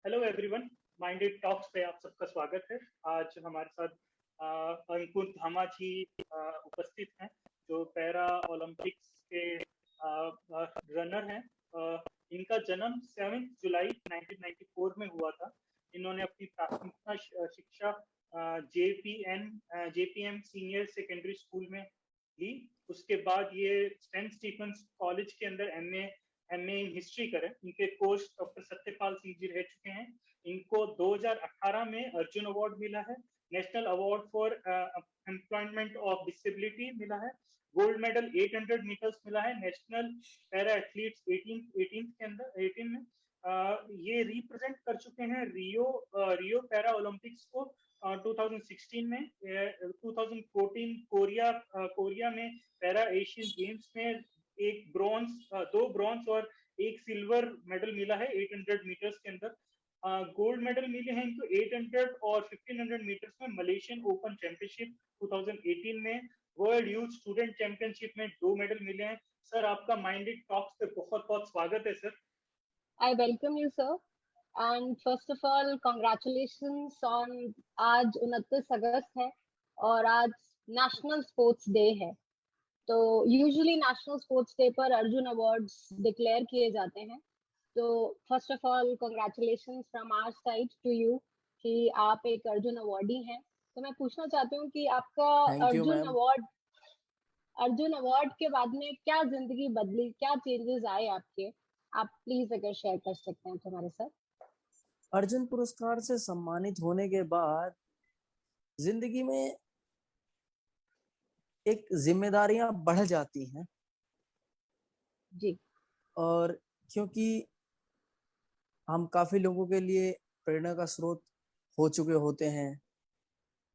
Hello everyone, minded talks पे आप सबका स्वागत है। आज हमारे साथ अंकुर धामा जी उपस्थित हैं, जो पैरा ओलंपिक्स के रनर हैं। इनका जन्म 7 जुलाई 1994 में हुआ था। इन्होंने अपनी प्राथमिकता शिक्षा जेपीएम सीनियर सेकेंडरी स्कूल में ली। उसके बाद ये सेंट स्टीफेंस कॉलेज के अंदर एमए इन हिस्ट्री करें। इनके कोच डॉक्टर सत्यपाल सिंह जी रह चुके हैं। इनको 2018 में अर्जुन अवार्ड मिला है, national award for employment of disability मिला है, गोल्ड मेडल 800 मीटर्स मिला है नेशनल पैरा एथलीट्स 18 के अंदर 18 में। ये रिप्रेजेंट कर चुके हैं रियो पैरा ओलंपिक्स को 2016 में, 2014 कोरिया में पैरा एशियन गेम्स में एक ब्रॉन्ज, 2 ब्रॉन्ज और 1 सिल्वर मेडल मिला है 800 मीटर्स के अंदर। गोल्ड मेडल मिले हैं इनको 800 और 1500 मीटर्स में मलेशियन ओपन चैंपियनशिप 2018 में, वर्ल्ड यूथ स्टूडेंट चैंपियनशिप में 2 मेडल मिले हैं। सर, आपका माइंडेड टॉक्स पे बहुत बहुत स्वागत है sir. I welcome you, sir. And first of all, congratulations on आज 29 अगस्त है और आज नेशनल स्पोर्ट्स डे है। तो यूजुअली नेशनल स्पोर्ट्स डे पर अर्जुन अवार्ड्स डिक्लेयर किए जाते हैं। तो first of all congratulations from our side to you कि आप एक अर्जुन अवार्डी हैं। तो मैं पूछना चाहती हूँ कि आपका thank you Arjun ma'am. Award के बाद में क्या जिंदगी बदली, क्या चेंजेस आए आपके? आप प्लीज अगर शेयर कर सकते हैं तो हमारे साथ। अर्जुन पुरस्कार से सम्मानित होने के बाद जिंदगी में एक जिम्मेदारियां बढ़ जाती हैं जी। और क्योंकि हम काफी लोगों के लिए प्रेरणा का स्रोत हो चुके होते हैं,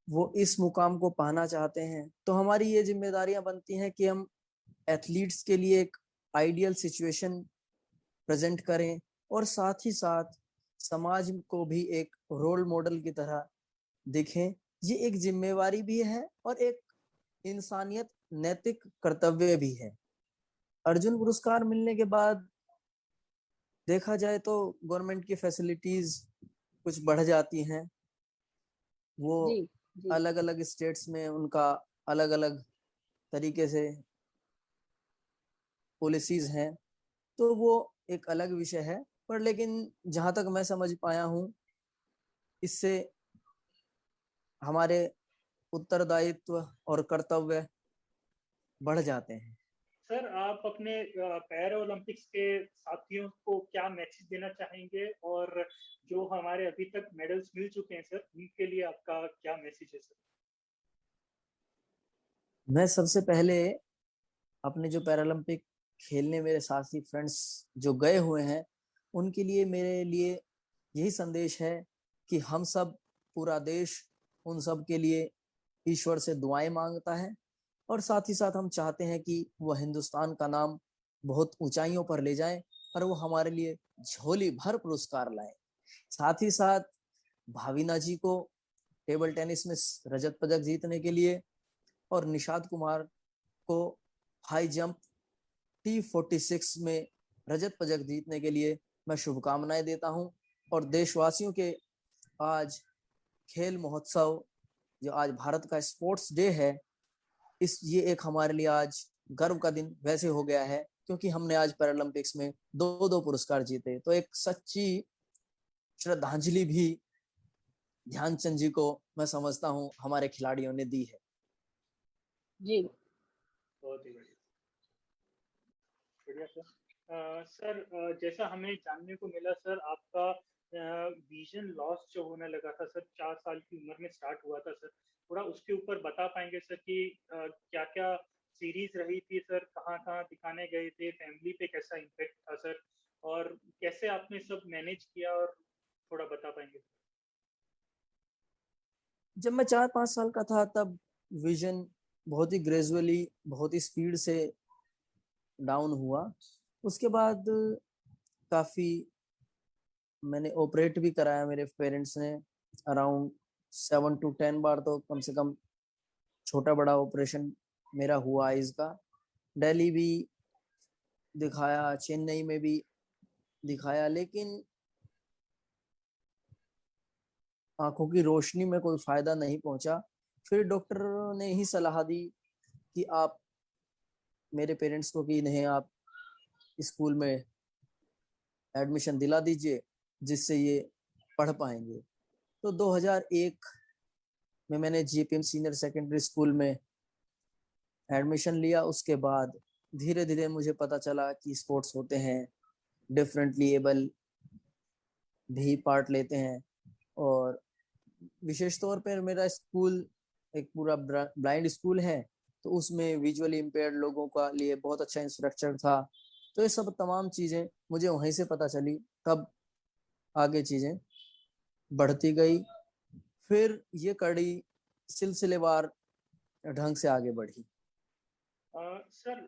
वो इस मुकाम को पाना चाहते हैं, तो हमारी ये जिम्मेदारियां बनती हैं कि हम एथलीट्स के लिए एक आइडियल सिचुएशन प्रेजेंट करें और साथ ही साथ समाज को भी एक रोल मॉडल की तरह दिखें। ये एक जिम्मेवारी भी है और एक इंसानियत नैतिक कर्तव्य भी है। अर्जुन पुरस्कार मिलने के बाद देखा जाए तो गवर्नमेंट की फैसिलिटीज कुछ बढ़ जाती हैं। वो जी जी अलग अलग स्टेट्स में उनका अलग अलग तरीके से पॉलिसीज हैं, तो वो एक अलग विषय है। पर लेकिन जहां तक मैं समझ पाया हूं, इससे हमारे उत्तरदायित्व और कर्तव्य बढ़ जाते हैं। सर, आप अपने पैरा ओलंपिक्स के साथियों को क्या मैसेज देना चाहेंगे, और जो हमारे अभी तक मेडल्स मिल चुके हैं सर, उनके लिए आपका क्या मैसेज है सर? मैं सबसे पहले अपने जो पैरालंपिक खेलने मेरे साथी फ्रेंड्स जो गए हुए हैं, उनके लिए मेरे लिए यही संदेश है कि हम सब, पूरा देश उन सब के लिए ईश्वर से दुआएं मांगता है और साथ ही साथ हम चाहते हैं कि वह हिंदुस्तान का नाम बहुत ऊंचाइयों पर ले जाएं और वो हमारे लिए झोली भर पुरस्कार लाएं। साथ ही साथ भाविना जी को टेबल टेनिस में रजत पदक जीतने के लिए और निषाद कुमार को हाई जंप T46 में रजत पदक जीतने के लिए मैं शुभकामनाएं देता हूं। और देशवासियों के आज खेल महोत्सव, जो आज भारत का स्पोर्ट्स डे है, ये एक हमारे लिए आज गर्व का दिन वैसे हो गया है क्योंकि हमने आज पैरालंपिक्स में 2 पुरस्कार जीते। तो एक सच्ची श्रद्धांजलि भी ध्यानचंद जी को मैं समझता हूं हमारे खिलाड़ियों ने दी है। जी, बहुत ही बढ़िया सर। सर, जैसा हमें जानने को मिला सर, आपका विजन लॉस जो होने लगा था सर, 4 साल की उम्र में स्टार्ट हुआ था सर। थोड़ा उसके ऊपर बता पाएंगे सर कि क्या क्या सीरीज रही थी सर, कहाँ कहाँ दिखाने गए थे, फैमिली पे कैसा इम्पेक्ट था सर, और कैसे आपने सब मैनेज किया, और थोड़ा बता पाएंगे? जब मैं 4-5 साल का था तब विजन बहुत ही ग्रेजुअली, बहुत ही स्पीड से डाउन हुआ। उसके बाद काफी मैंने ऑपरेट भी कराया, मेरे पेरेंट्स ने अराउंड 7 to 10 बार तो कम से कम छोटा बड़ा ऑपरेशन मेरा हुआ इसका। दिल्ली भी दिखाया, चेन्नई में भी दिखाया, लेकिन आंखों की रोशनी में कोई फायदा नहीं पहुंचा। फिर डॉक्टर ने ही सलाह दी कि आप, मेरे पेरेंट्स को, कि इन्हें आप स्कूल में एडमिशन दिला दीजिए जिससे ये पढ़ पाएंगे। तो 2001 में मैंने जेपीएम सीनियर सेकेंडरी स्कूल में एडमिशन लिया। उसके बाद धीरे धीरे मुझे पता चला कि स्पोर्ट्स होते हैं, डिफरेंटली एबल भी पार्ट लेते हैं। और विशेष तौर पर मेरा स्कूल एक पूरा ब्लाइंड स्कूल है, तो उसमें विजुअली इम्पेयर्ड लोगों का लिए बहुत अच्छा इंफ्रास्ट्रक्चर था। तो ये सब तमाम चीज़ें मुझे वहीं से पता चली, तब आगे चीज़ें बढ़ती गई। फिर ये कड़ी सिलसिलेवार ढंग से आगे बढ़ी। सर,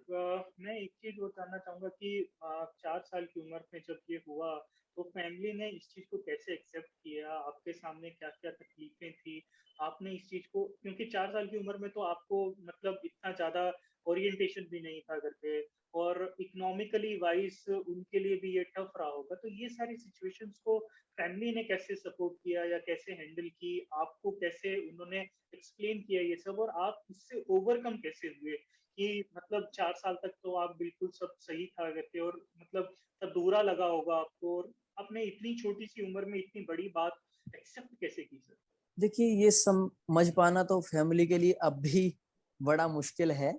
मैं एक चीज वो जानना चाहूंगा कि 4 साल की उम्र में जब ये हुआ तो फैमिली ने इस चीज को कैसे एक्सेप्ट किया? आपके सामने क्या क्या तकलीफें थी? आपने इस चीज को, क्योंकि 4 साल की उम्र में तो आपको मतलब इतना ज्यादा ओरिएंटेशन भी नहीं था घर पे, और इकोनॉमिकली वाइज उनके लिए भी ये टफ रहा होगा, तो ये सारी सिचुएशंस को फैमिली ने कैसे सपोर्ट किया या कैसे हैंडल की? आपको कैसे उन्होंने एक्सप्लेन किया ये सब, और आप इससे ओवरकम कैसे हुए कि मतलब 4 साल तक तो आप बिल्कुल सब सही था करके, और मतलब अधूरा लगा होगा आपको, और आपने इतनी छोटी सी उम्र में इतनी बड़ी बात एक्सेप्ट कैसे की सर? देखिए, ये समझ पाना तो फैमिली के लिए अब भी बड़ा मुश्किल है,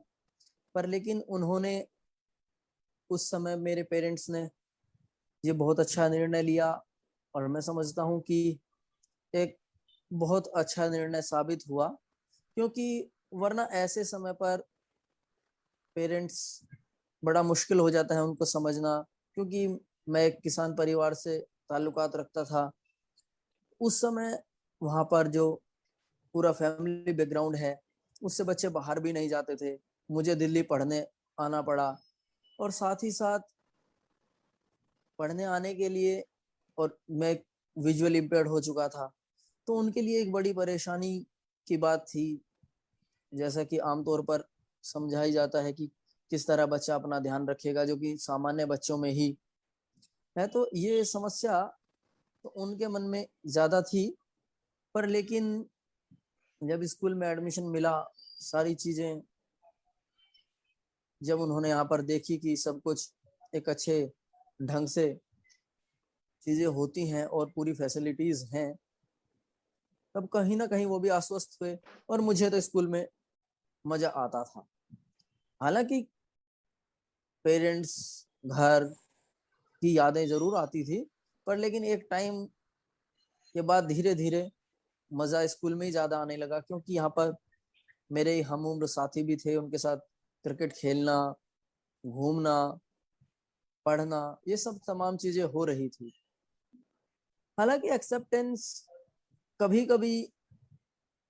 पर लेकिन उन्होंने उस समय, मेरे पेरेंट्स ने ये बहुत अच्छा निर्णय लिया, और मैं समझता हूँ कि एक बहुत अच्छा निर्णय साबित हुआ। क्योंकि वरना ऐसे समय पर पेरेंट्स, बड़ा मुश्किल हो जाता है उनको समझना। क्योंकि मैं एक किसान परिवार से ताल्लुकात रखता था उस समय, वहां पर जो पूरा फैमिली बैकग्राउंड है, उससे बच्चे बाहर भी नहीं जाते थे। मुझे दिल्ली पढ़ने आना पड़ा, और साथ ही साथ पढ़ने आने के लिए, और मैं विजुअल इम्पेयर्ड हो चुका था, तो उनके लिए एक बड़ी परेशानी की बात थी। जैसा कि आमतौर पर समझाई जाता है कि किस तरह बच्चा अपना ध्यान रखेगा, जो कि सामान्य बच्चों में ही है। तो ये समस्या तो उनके मन में ज्यादा थी। पर लेकिन जब स्कूल में एडमिशन मिला, सारी चीजें जब उन्होंने यहाँ पर देखी कि सब कुछ एक अच्छे ढंग से चीजें होती हैं और पूरी फैसिलिटीज हैं, तब कहीं ना कहीं वो भी आश्वस्त हुए। और मुझे तो स्कूल में मजा आता था। हालांकि पेरेंट्स, घर की यादें जरूर आती थी, पर लेकिन एक टाइम के बाद धीरे धीरे मजा स्कूल में ही ज्यादा आने लगा। क्योंकि यहाँ पर मेरे हम उम्र साथी भी थे, उनके साथ क्रिकेट खेलना, घूमना, पढ़ना, ये सब तमाम चीजें हो रही थी। हालांकि एक्सेप्टेंस कभी कभी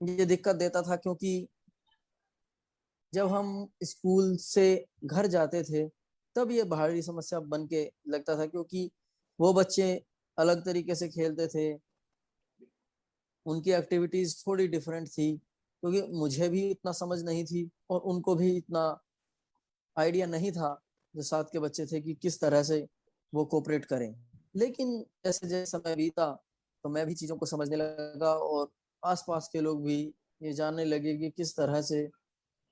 ये दिक्कत देता था, क्योंकि जब हम स्कूल से घर जाते थे तब ये भारी समस्या बन के लगता था। क्योंकि वो बच्चे अलग तरीके से खेलते थे, उनकी एक्टिविटीज थोड़ी डिफरेंट थी, क्योंकि मुझे भी इतना समझ नहीं थी और उनको भी इतना आइडिया नहीं था जो साथ के बच्चे थे कि किस तरह से वो कोऑपरेट करें। लेकिन जैसे जैसे समय बीता तो मैं भी चीजों को समझने लगा, और आसपास के लोग भी ये जानने लगे कि किस तरह से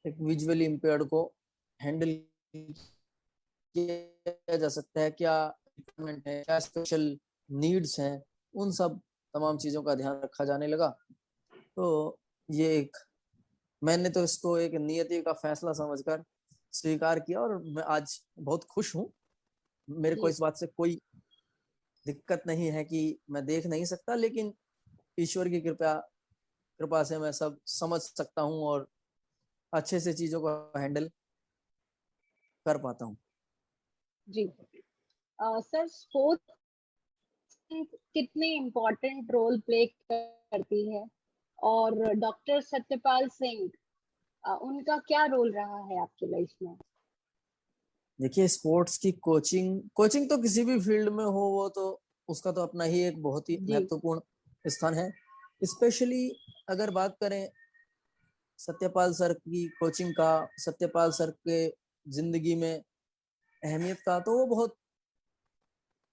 एक विजुअली इम्पेयर्ड को हैंडल किया जा सकता है, क्या रिक्वायरमेंट है, क्या स्पेशल नीड्स हैं, उन सब तमाम चीजों का ध्यान रखा जाने लगा। तो ये एक, मैंने तो इसको एक नियति का फैसला समझकर स्वीकार किया, और मैं आज बहुत खुश हूँ। मेरे को जी इस बात से कोई दिक्कत नहीं है कि मैं देख नहीं सकता, लेकिन ईश्वर की कृपा कृपा से मैं सब समझ सकता हूँ और अच्छे से चीजों को हैंडल कर पाता हूँ। जी। सर, स्पोर्ट्स कितने इम्पोर्टेंट रोल प्ले करती है, और डॉक्टर सत्यपाल सिंह, उनका क्या रोल रहा है आपकी लाइफ में? देखिए, स्पोर्ट्स की कोचिंग कोचिंग तो किसी भी फील्ड में हो, वो तो उसका तो अपना ही एक बहुत ही जी महत्वपूर्ण स्थान है। स्पेशली अगर बात करें सत्यपाल सर की कोचिंग का, सत्यपाल सर के जिंदगी में अहमियत का, तो वो बहुत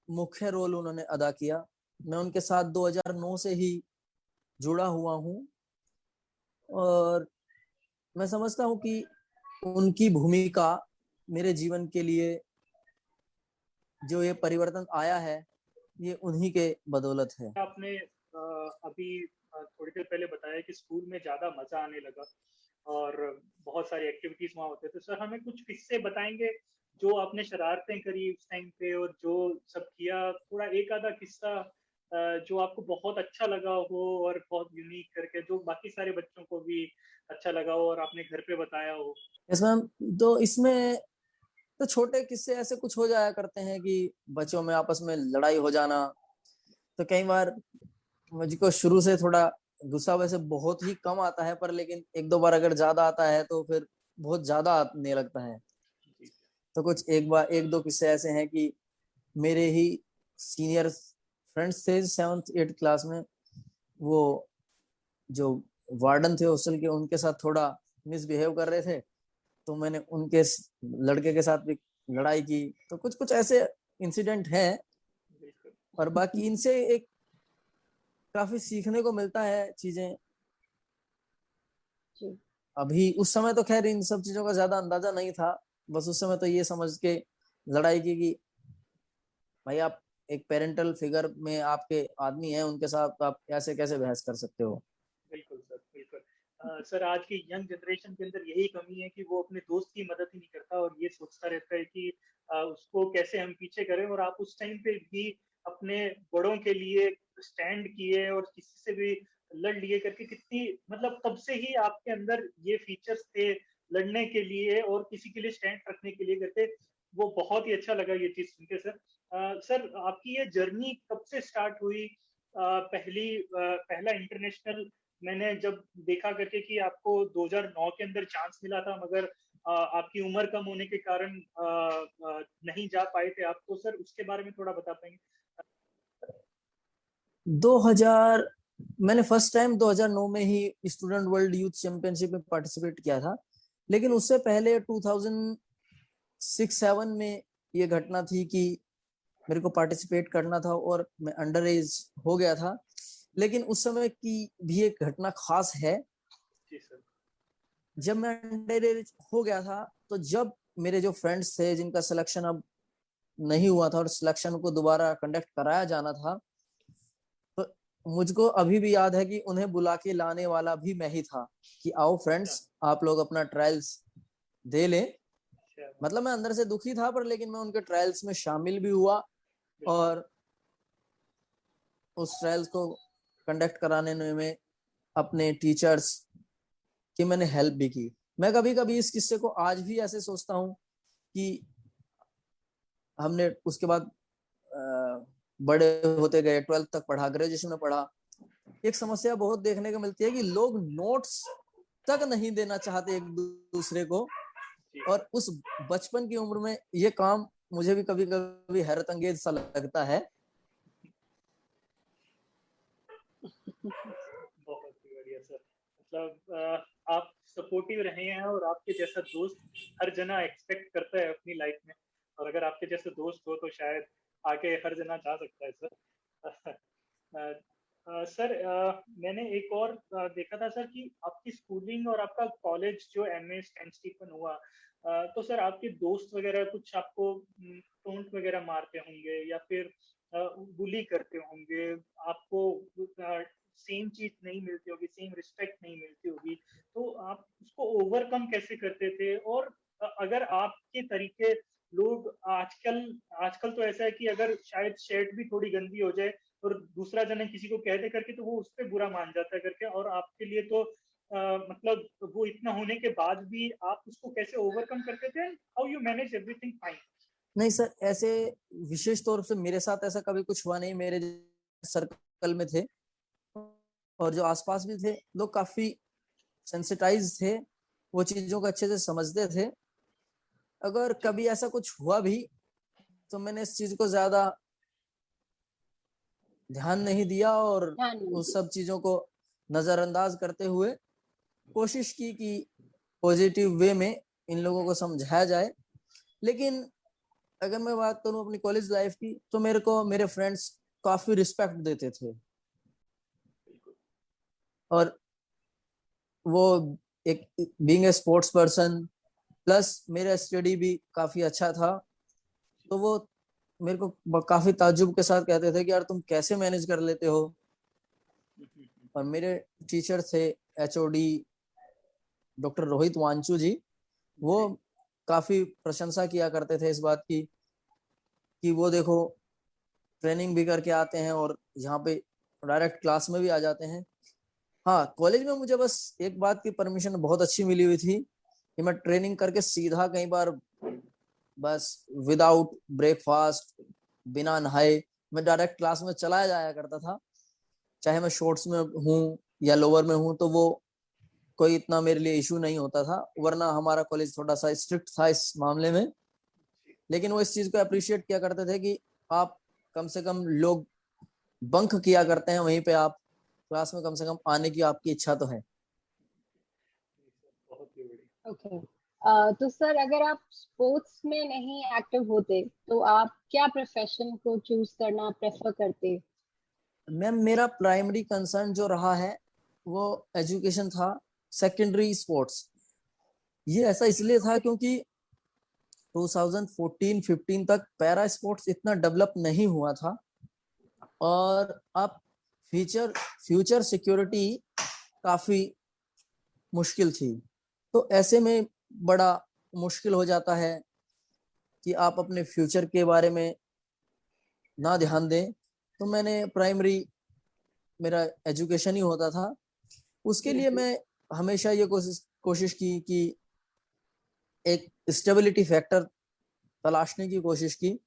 मुख्य रोल उन्होंने अदा किया। मैं उनके साथ 2009 से ही जुड़ा हुआ हूँ और मैं समझता हूँ कि उनकी भूमिका मेरे जीवन के लिए जो ये परिवर्तन आया है ये उन्हीं के बदौलत है। आपने अभी थोड़ी देर पहले बताया कि स्कूल में ज्यादा मजा आने लगा और बहुत सारी एक्टिविटीज वहाँ होते थे। सर हमें कुछ किस्से बताएंगे जो आपने शरारतें करी उस टाइम पे और जो सब किया, थोड़ा एक आधा किस्सा जो आपको बहुत अच्छा लगा हो और बहुत यूनिक करके जो बाकी सारे बच्चों को भी अच्छा लगा हो और आपने घर पे बताया हो। इसमें तो इसमें तो छोटे किस्से ऐसे कुछ हो जाया करते हैं कि बच्चों में आपस में लड़ाई हो जाना। तो कई बार मुझको शुरू से थोड़ा गुस्सा वैसे बहुत ही कम आता है, पर लेकिन एक दो बार अगर ज्यादा आता है तो फिर बहुत ज्यादा आने लगता है। तो कुछ एक दो किस्से ऐसे हैं कि मेरे ही सीनियर फ्रेंड्स थे 7th 8th क्लास में, वो जो वार्डन थे हॉस्टल के उनके साथ थोड़ा मिसबिहेव कर रहे थे, तो मैंने उनके लड़के के साथ भी लड़ाई की। तो कुछ कुछ ऐसे इंसिडेंट हैं और बाकी इनसे एक काफी सीखने को मिलता है चीजें। अभी उस समय तो खैर इन सब चीजों का ज्यादा अंदाजा नहीं था, बस उस समय तो ये समझ के लड़ाई की कि भाई आप एक पेरेंटल फिगर में आपके आदमी हैं, उनके साथ आप कैसे कैसे बहस कर सकते हो। बिल्कुल सर, बिल्कुल। सर आज की यंग जनरेशन के अंदर यही कमी है कि वो अपने दोस्त की मदद ही नहीं करता और ये सोचता रहता है कि उसको कैसे हम पीछे करें। और आप उस टाइम पे भी अपने बड़ों के लिए स्टैंड किए और किसी से भी लड़ लिए करके, कितनी मतलब तब से ही आपके अंदर ये फीचर्स थे लड़ने के लिए और किसी के लिए स्टैंड रखने के लिए करके। वो बहुत ही अच्छा लगा ये चीज सुन के सर। सर आपकी ये जर्नी कब से स्टार्ट हुई? पहला इंटरनेशनल मैंने जब देखा करके कि आपको 2009 के अंदर चांस मिला था, मगर आपकी उम्र कम होने के कारण नहीं जा पाए थे आप, तो सर उसके बारे में थोड़ा बता पाएंगे? 2000 मैंने फर्स्ट टाइम 2009 में ही स्टूडेंट वर्ल्ड यूथ चैंपियनशिप में पार्टिसिपेट किया था, लेकिन उससे पहले 2006-7 में ये घटना थी कि मेरे को पार्टिसिपेट करना था और मैं अंडर एज हो गया था। लेकिन उस समय की भी एक घटना खास है। जी सर। जब मैं अंडर एज हो गया था तो जब मेरे जो फ्रेंड्स थे जिनका सिलेक्शन अब नहीं हुआ था और सिलेक्शन को दोबारा कंडक्ट कराया जाना था, तो मुझको अभी भी याद है कि उन्हें बुला के लाने वाला भी मैं ही था कि आओ फ्रेंड्स आप लोग अपना ट्रायल्स दे लें। मतलब मैं अंदर से दुखी था, पर लेकिन मैं उनके ट्रायल्स में शामिल भी हुआ और उस ट्रायल्स को कंडक्ट कराने में अपने टीचर्स की मैंने हेल्प भी की। मैं कभी कभी इस किस्से को आज भी ऐसे सोचता हूँ कि हमने उसके बाद बड़े होते गए, 12th तक पढ़ा, ग्रेजुएशन में पढ़ा। एक समस्या बहुत देखने को मिलती है कि लोग नोट्स तक नहीं देना चाहते एक दूसरे को, और उस बचपन की उम्र में ये काम मुझे भी कभी कभी हैरत अंगेज सा लगता है। बहुत ही बढ़िया सर। मतलब आप सपोर्टिव रहे हैं और आपके जैसा दोस्त हर जना एक्सपेक्ट करता है अपनी लाइफ में, और अगर आपके जैसे दोस्त हो तो शायद आगे हर जना जा सकता है सर। सर मैंने एक और देखा था सर कि आपकी स्कूलिंग और आपका कॉलेज जो एमए सेंट स्टीफन हुआ, तो सर आपके दोस्त वगैरह कुछ आपको टोंट वगैरह मारते होंगे या फिर बुली करते होंगे, आपको सेम चीज नहीं मिलती होगी, सेम रिस्पेक्ट नहीं मिलती होगी, तो आप उसको ओवरकम कैसे करते थे? और अगर आपके तरीके लोग आजकल आजकल तो ऐसा है कि अगर शायद शर्ट भी थोड़ी गंदी हो जाए और दूसरा जना किसी को कह दे करके तो वो उस पर बुरा मान जाता है करके, और आपके लिए तो मतलब वो इतना होने के बाद भी आप उसको कैसे ओवरकम करते थे? How you manage everything fine? नहीं सर, ऐसे विशेष तौर से मेरे साथ ऐसा कभी कुछ हुआ नहीं। मेरे सर्कल में थे और जो आसपास भी थे लोग काफी सेंसिटाइज थे, वो चीजों को अच्छे से समझते थे। अगर कभी ऐसा कुछ हुआ भी तो मैंने इस चीज को ज्यादा ध्यान नहीं दिया और उस सब चीजों को नजरअंदाज करते हुए कोशिश की कि पॉजिटिव वे में इन लोगों को समझाया जाए। लेकिन अगर मैं बात करूं अपनी कॉलेज लाइफ की, तो मेरे को मेरे फ्रेंड्स काफी रिस्पेक्ट देते थे। और वो एक being a sports person plus मेरा स्टडी भी काफी अच्छा था, तो वो मेरे को काफी ताज्जुब के साथ कहते थे कि यार तुम कैसे मैनेज कर लेते हो। और मेरे टीचर थे एचओडी डॉक्टर रोहित वांचू जी, वो काफी प्रशंसा किया करते थे इस बात की कि वो देखो ट्रेनिंग भी करके आते हैं और यहाँ पे डायरेक्ट क्लास में भी आ जाते हैं। हाँ, कॉलेज में मुझे बस एक बात की परमिशन बहुत अच्छी मिली हुई थी कि मैं ट्रेनिंग करके सीधा कई बार बस विदाउट ब्रेकफास्ट बिना नहाए मैं डायरेक्ट क्लास में चला जाया करता था, चाहे मैं शॉर्ट्स में हूँ या लोअर में हूँ, तो वो कोई इतना मेरे लिए इशू नहीं होता था। वरना हमारा कॉलेज थोड़ा सा स्ट्रिक्ट था इस मामले में, लेकिन वो इस चीज को अप्रिशिएट किया करते थे कि आप कम से कम लोग बंक किया करते हैं, वहीं पे आप क्लास में कम से कम आने की आपकी इच्छा तो है। ओके। तो सर अगर आप स्पोर्ट्स में नहीं एक्टिव होते तो आप क्या प्रोफेशन को चूज करना प्रेफर करते? मैम, मेरा प्राइमरी कंसर्न जो रहा है वो एजुकेशन था, सेकेंडरी स्पोर्ट्स। ये ऐसा इसलिए था क्योंकि 2014-15 तक पैरा स्पोर्ट्स इतना डेवलप नहीं हुआ था और अब फ्यूचर फ्यूचर सिक्योरिटी काफी मुश्किल थी। तो ऐसे में बड़ा मुश्किल हो जाता है कि आप अपने फ्यूचर के बारे में ना ध्यान दें। तो मैंने प्राइमरी मेरा एजुकेशन ही होता था, उसके लिए मैं हमेशा ये कोशिश की कि एक स्टेबिलिटी फैक्टर तलाशने की कोशिश की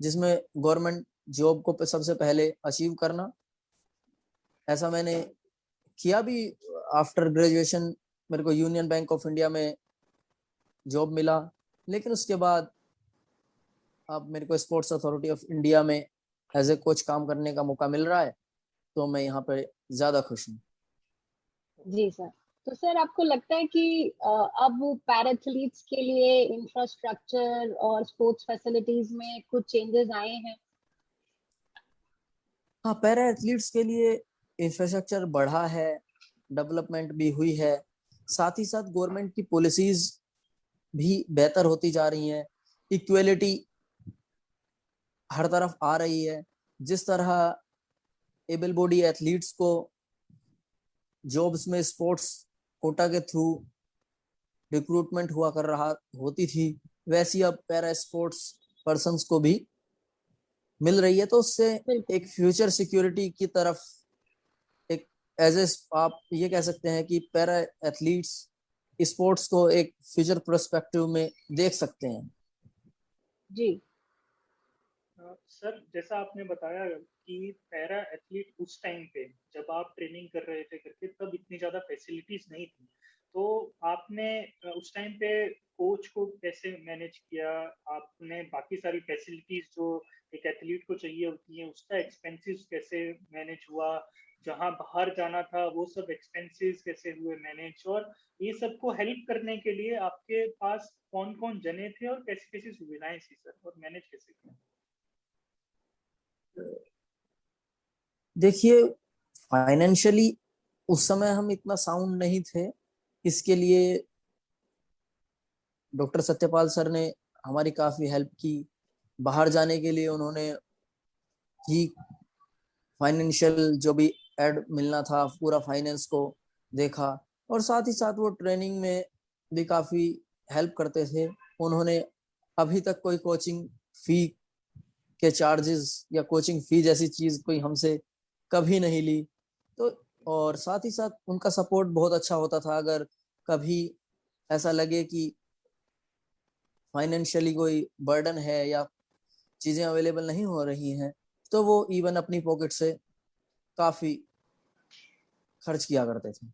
जिसमें गवर्नमेंट जॉब को सबसे पहले अचीव करना। ऐसा मैंने किया भी। आफ्टर ग्रेजुएशन मेरे को यूनियन बैंक ऑफ इंडिया में जॉब मिला, लेकिन उसके बाद अब मेरे को स्पोर्ट्स अथॉरिटी ऑफ इंडिया में एज ए कोच काम करने का मौका मिल रहा है, तो मैं यहाँ पे ज्यादा खुश हूँ। जी सर। तो सर आपको लगता है कि अब पैरा एथलीट्स के लिए इंफ्रास्ट्रक्चर और स्पोर्ट्स फैसिलिटीज में कुछ चेंजेस आए हैं? हाँ, पैरा एथलीट्स के लिए इंफ्रास्ट्रक्चर बढ़ा है, डेवलपमेंट भी हुई है, साथ ही साथ गवर्नमेंट की पॉलिसीज भी बेहतर होती जा रही हैं, इक्वेलिटी हर तरफ आ रही है। जिस तरह एबल बॉडी एथलीट्स को जॉब्स में स्पोर्ट्स कोटा के थ्रू रिक्रूटमेंट हुआ कर रहा होती थी, वैसी अब पैरा स्पोर्ट्स पर्संस को भी मिल रही है। तो उससे बिल्कुल। एक फ्यूचर सिक्योरिटी की तरफ एक एज ए आप ये कह सकते हैं कि पैरा एथलीट्स स्पोर्ट्स को एक फ्यूचर पर्सपेक्टिव में देख सकते हैं। जी। सर जैसा आपने बताया कि पैरा एथलीट उस टाइम पे जब आप ट्रेनिंग कर रहे थे करके तब इतनी ज्यादा फैसिलिटीज नहीं थी, तो आपने उस टाइम पे कोच को कैसे मैनेज किया? आपने बाकी सारी फैसिलिटीज जो एक एथलीट को चाहिए होती है उसका एक्सपेंसेस कैसे मैनेज हुआ? जहां बाहर जाना था वो सब एक्सपेंसेस कैसे हुए मैनेज? और ये सबको हेल्प करने के लिए आपके पास कौन कौन जने थे और कैसी कैसी सुविधाएं थी सर, और मैनेज कैसे किया? देखिए, फाइनेंशियली उस समय हम इतना साउंड नहीं थे, इसके लिए डॉक्टर सत्यपाल सर ने हमारी काफी हेल्प की। बाहर जाने के लिए उन्होंने ही फाइनेंशियल जो भी एड मिलना था पूरा फाइनेंस को देखा, और साथ ही साथ वो ट्रेनिंग में भी काफी हेल्प करते थे। उन्होंने अभी तक कोई कोचिंग फी के चार्जेस या कोचिंग फी जैसी चीज कोई हमसे कभी नहीं ली। तो और साथ ही साथ उनका सपोर्ट बहुत अच्छा होता था। अगर कभी ऐसा लगे कि फाइनेंशियली कोई बर्डन है या चीजें अवेलेबल नहीं हो रही हैं, तो वो इवन अपनी पॉकेट से काफी खर्च किया करते थे।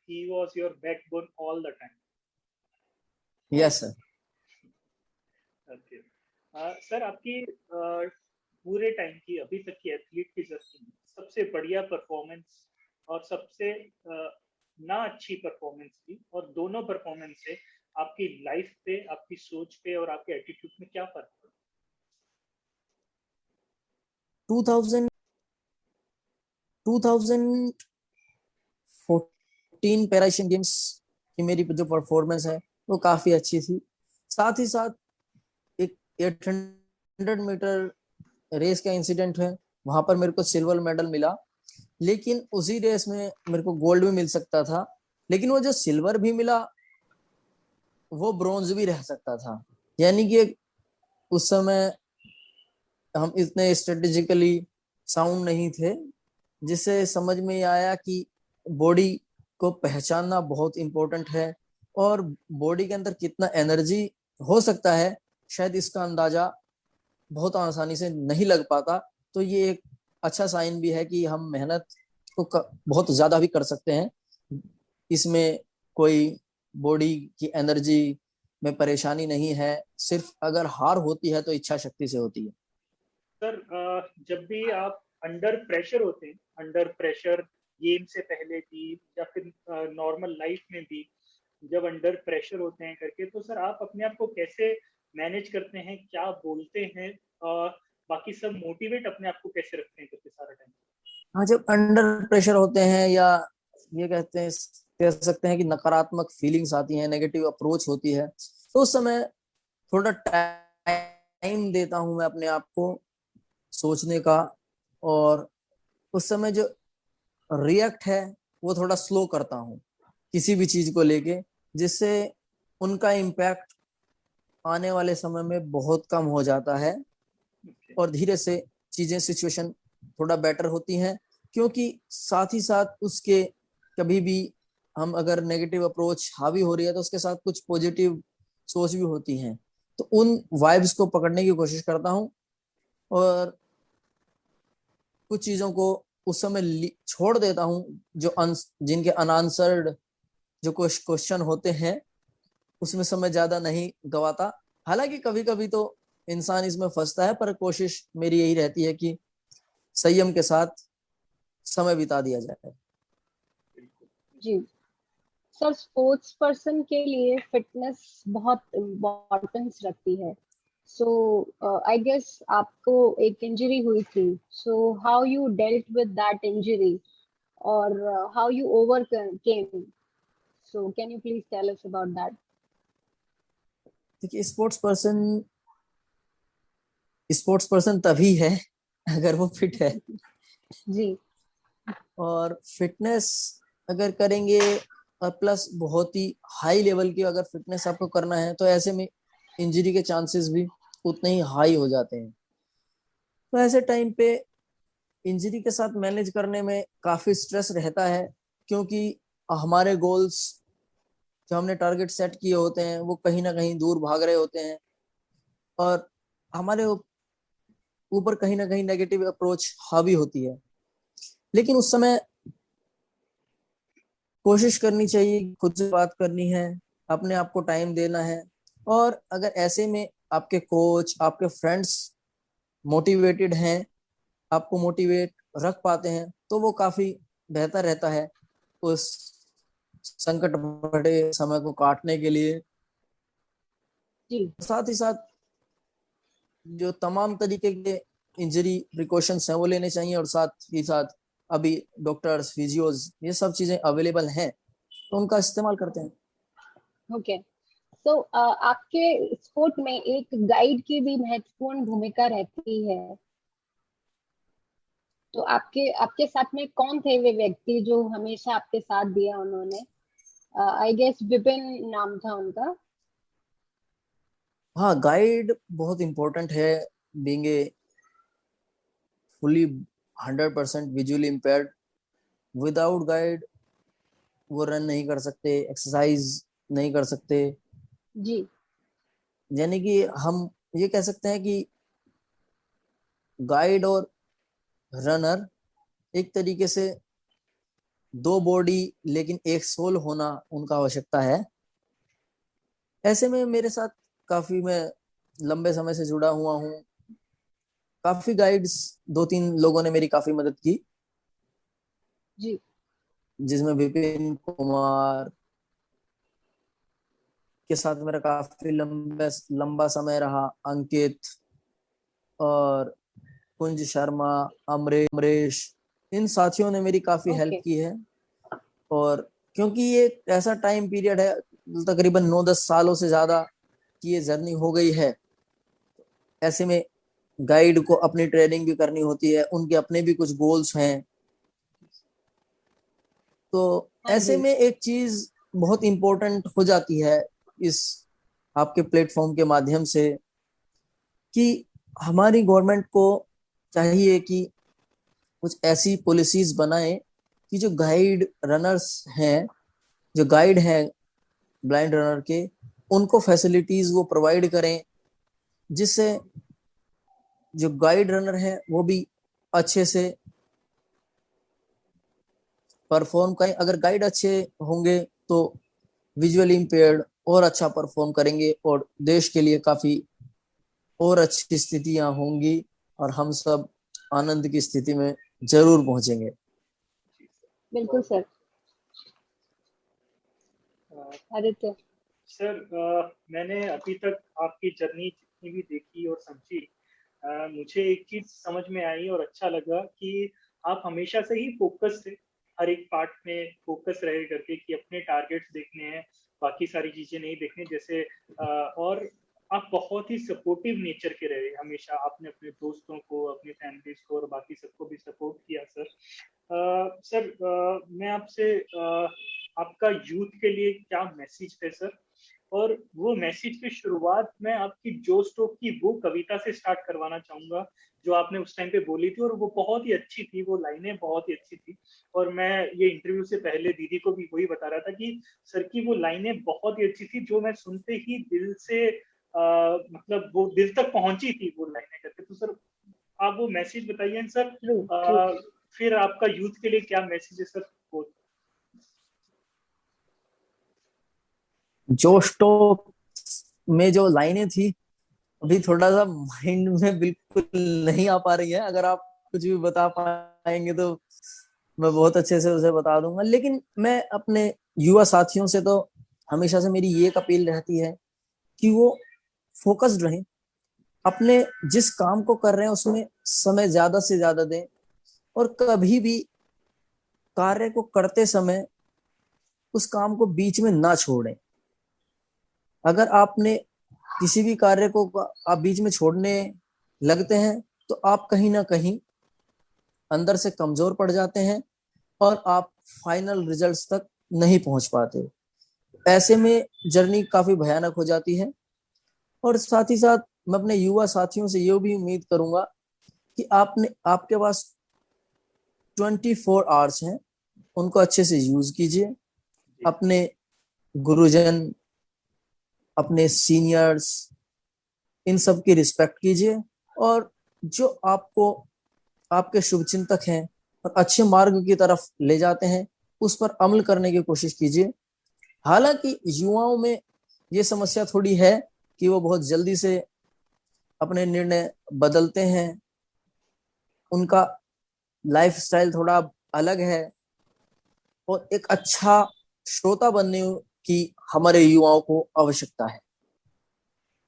He was your backbone all the time. Yes sir. Okay. Sir आपकी पूरे टाइम की अभी तक की एथलीट की जर्नी में सबसे बढ़िया परफॉर्मेंस और सबसे ना अच्छी परफॉर्मेंस थी, और दोनों परफॉर्मेंस से आपकी लाइफ पे, आपकी सोच पे और आपके एटीट्यूड में क्या फर्क पड़ा? 2000 2014 पैरा एशियन गेम्स की मेरी जो परफॉर्मेंस है वो काफी अच्छी थी। साथ ही साथ एक 800 मीटर रेस का इंसिडेंट है, वहां पर मेरे को सिल्वर मेडल मिला, लेकिन उसी रेस में मेरे को गोल्ड भी मिल सकता था, लेकिन वो जो सिल्वर भी मिला वो ब्रॉन्ज भी रह सकता था। यानी कि उस समय हम इतने स्ट्रेटेजिकली साउंड नहीं थे, जिससे समझ में आया कि बॉडी को पहचानना बहुत इंपॉर्टेंट है और बॉडी के अंदर कितना एनर्जी हो सकता है शायद इसका अंदाजा बहुत आसानी से नहीं लग पाता। तो ये एक अच्छा साइन भी है कि हम मेहनत को बहुत ज्यादा भी कर सकते हैं, इसमें कोई बॉडी की एनर्जी में परेशानी नहीं है, सिर्फ अगर हार होती है तो इच्छा शक्ति से होती है। सर जब भी आप अंडर प्रेशर होते हैं, अंडर प्रेशर गेम से पहले भी या फिर नॉर्मल लाइफ में भी जब अंडर प्रेशर होते हैं करके, तो सर आप अपने आप को कैसे मैनेज करते हैं, क्या बोलते हैं, बाकी सब मोटिवेट अपने आप को कैसे रखते हैं करके सारा टाइम? हाँ, जब अंडर प्रेशर होते हैं या ये कह सकते हैं कि नकारात्मक फीलिंग्स आती हैं, नेगेटिव अप्रोच होती है, तो उस समय थोड़ा टाइम देता हूं मैं अपने आप को सोचने का, और उस समय जो रिएक्ट है वो थोड़ा स्लो करता हूँ किसी भी चीज को लेके, जिससे उनका इम्पैक्ट आने वाले समय में बहुत कम हो जाता है और धीरे से चीजें सिचुएशन थोड़ा बेटर होती हैं। क्योंकि साथ ही साथ उसके कभी भी हम अगर नेगेटिव अप्रोच हावी हो रही है तो उसके साथ कुछ पॉजिटिव सोच भी होती हैं, तो उन वाइब्स को पकड़ने की कोशिश करता हूँ और कुछ चीजों को उस समय छोड़ देता हूँ जो जिनके अनआंसर्ड जो कुछ क्वेश्चन होते हैं उसमें समय ज्यादा नहीं गवाता। हालांकि कभी कभी तो इंसान इसमें फंसता है, पर कोशिश मेरी यही रहती है कि संयम के साथ समय बिता दिया जाए। जी सर, स्पोर्ट्स पर्सन के लिए फिटनेस बहुत इम्पोर्टेंस रखती है। सो आई गेस आपको एक इंजरी हुई थी, so how you dealt with that injury और how you overcame, so can you please tell us about that? देखिए, स्पोर्ट्स पर्सन तभी है अगर वो फिट है। जी। और फिटनेस अगर करेंगे और प्लस बहुत ही हाई लेवल की अगर फिटनेस आपको करना है तो ऐसे में इंजरी के चांसेस भी उतने ही हाई हो जाते हैं। तो ऐसे टाइम पे इंजरी के साथ मैनेज करने में काफी स्ट्रेस रहता है, क्योंकि हमारे गोल्स जो हमने टारगेट सेट किए होते हैं वो कहीं ना कहीं दूर भाग रहे होते हैं और हमारे ऊपर कहीं ना कहीं नेगेटिव अप्रोच हावी होती है। लेकिन उस समय कोशिश करनी चाहिए, खुद से बात करनी है, अपने आप को टाइम देना है, और अगर ऐसे में आपके कोच आपके फ्रेंड्स मोटिवेटेड हैं, आपको मोटिवेट रख पाते हैं, तो वो काफी बेहतर रहता है उस संकट भरे समय को काटने के लिए। जी। साथ ही साथ जो तमाम तरीके के इंजरी प्रिकॉशंस हैं वो लेने चाहिए, और साथ ही साथ अभी डॉक्टर्स फिजियोज ये सब चीजें अवेलेबल हैं तो उनका इस्तेमाल करते हैं। ओके, तो आपके स्पोर्ट में एक गाइड की भी महत्वपूर्ण भूमिका रहती है, तो आपके आपके साथ में कौन थे वे व्यक्ति जो हमेशा आपके साथ दिया उन्होंने? आई गेस विपिन नाम था उनका। हाँ, गाइड बहुत इंपॉर्टेंट है। Being a fully 100% visually impaired, without guide वो रन नहीं कर सकते, एक्सरसाइज नहीं कर सकते। जी। यानी कि हम ये कह सकते हैं कि गाइड और रनर एक तरीके से दो बॉडी लेकिन एक सोल होना उनका आवश्यकता है। ऐसे में मेरे साथ काफी मैं लंबे समय से जुड़ा हुआ हूँ, काफी गाइड्स 2-3 लोगों ने मेरी काफी मदद की, जी। जिसमें विपिन कुमार के साथ मेरा काफी लंबा समय रहा, अंकित और कुंज शर्मा, अमरेश, इन साथियों ने मेरी काफी हेल्प Okay. की है। और क्योंकि ये ऐसा टाइम पीरियड है, तकरीबन 9-10 सालों से ज्यादा की ये जर्नी हो गई है, ऐसे में गाइड को अपनी ट्रेनिंग भी करनी होती है, उनके अपने भी कुछ गोल्स हैं। तो हाँ ऐसे जी। में एक चीज बहुत इंपॉर्टेंट हो जाती है इस आपके प्लेटफॉर्म के माध्यम से, कि हमारी गवर्नमेंट को चाहिए कि कुछ ऐसी पॉलिसीज बनाए कि जो गाइड रनर्स हैं, जो गाइड हैं ब्लाइंड रनर के, उनको फैसिलिटीज वो प्रोवाइड करें, जिससे जो गाइड रनर है वो भी अच्छे से परफॉर्म करें। अगर गाइड अच्छे होंगे तो विजुअली इम्पेयर्ड और अच्छा परफॉर्म करेंगे, और देश के लिए काफी और अच्छी स्थितियां होंगी, और हम सब आनंद की स्थिति में जरूर पहुंचेंगे। बिल्कुल सर। आदित्य। सर, मैंने अभी तक आपकी जर्नी जितनी भी देखी और समझी, मुझे एक चीज समझ में आई और अच्छा लगा कि आप हमेशा से ही फोकस थे, हर एक पार्ट में फोकस रहे करके कि अपने टारगेट्स देखने हैं, बाकी सारी चीजें नहीं देखनी। जैसे और आप बहुत ही सपोर्टिव नेचर के रहे हमेशा, आपने अपने दोस्तों को, अपनी फैमिलीज को और बाकी सबको भी सपोर्ट किया सर। सर, मैं आपसे आपका यूथ के लिए क्या मैसेज है सर? और वो मैसेज की शुरुआत मैं आपकी जो स्टॉक की वो कविता से स्टार्ट करवाना चाहूंगा, जो आपने उस टाइम पे बोली थी, और वो बहुत ही अच्छी थी, वो लाइनें बहुत ही अच्छी थी। और मैं ये इंटरव्यू से पहले दीदी को भी वही बता रहा था कि सर की वो लाइनें बहुत ही अच्छी थी, जो मैं सुनते ही दिल से मतलब वो दिल तक पहुंची थी वो लाइनें करके। तो सर, आप वो मैसेज बताइए सर। ट्रू। फिर आपका यूथ के लिए क्या मैसेज है सर? जोश टॉक में जो लाइनें थी, अभी थोड़ा सा माइंड में बिल्कुल नहीं आ पा रही है। अगर आप कुछ भी बता पाएंगे तो मैं बहुत अच्छे से उसे बता दूंगा। लेकिन मैं अपने युवा साथियों से तो हमेशा से मेरी ये एक अपील रहती है कि वो फोकस्ड रहें, अपने जिस काम को कर रहे हैं उसमें समय ज्यादा से ज्यादा दें, और कभी भी कार्य को करते समय उस काम को बीच में ना छोड़ें। अगर आपने किसी भी कार्य को आप बीच में छोड़ने लगते हैं तो आप कहीं ना कहीं अंदर से कमजोर पड़ जाते हैं, और आप फाइनल रिजल्ट्स तक नहीं पहुंच पाते। ऐसे में जर्नी काफी भयानक हो जाती है। और साथ ही साथ मैं अपने युवा साथियों से ये भी उम्मीद करूंगा कि आपके पास 24 आवर्स हैं, उनको अच्छे से यूज कीजिए। अपने गुरुजन, अपने सीनियर्स, इन सब की रिस्पेक्ट कीजिए, और जो आपको आपके शुभचिंतक हैं और अच्छे मार्ग की तरफ ले जाते हैं उस पर अमल करने की कोशिश कीजिए। हालांकि युवाओं में ये समस्या थोड़ी है कि वो बहुत जल्दी से अपने निर्णय बदलते हैं, उनका लाइफस्टाइल थोड़ा अलग है, और एक अच्छा श्रोता बनने की हमारे युवाओं को आवश्यकता है।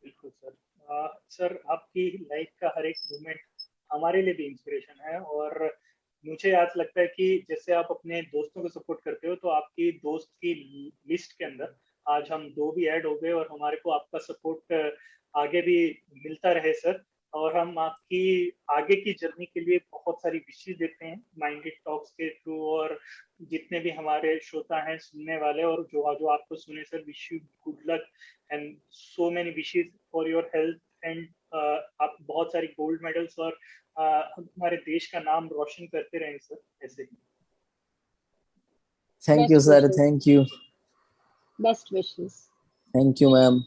बिल्कुल सर। सर, आपकी लाइफ का हर एक मोमेंट हमारे लिए भी इंस्पिरेशन है। और मुझे आज लगता है कि जैसे आप अपने दोस्तों को सपोर्ट करते हो, तो आपकी दोस्त की लिस्ट के अंदर आज हम 2 भी ऐड हो गए, और हमारे को आपका सपोर्ट आगे भी मिलता रहे सर। और हम आपकी आगे की जर्नी के लिए बहुत सारी विशेष देते हैं माइंडेड टॉक्स के थ्रू, और जितने भी हमारे श्रोता हैं सुनने वाले, और जो जो आपको सुने sir, wish you good luck and so many wishes for your health and आप बहुत सारी गोल्ड मेडल्स और हमारे देश का नाम रोशन करते रहें सर, ऐसे ही। Thank you best sir, wishes. Thank you. Best wishes. Thank you ma'am.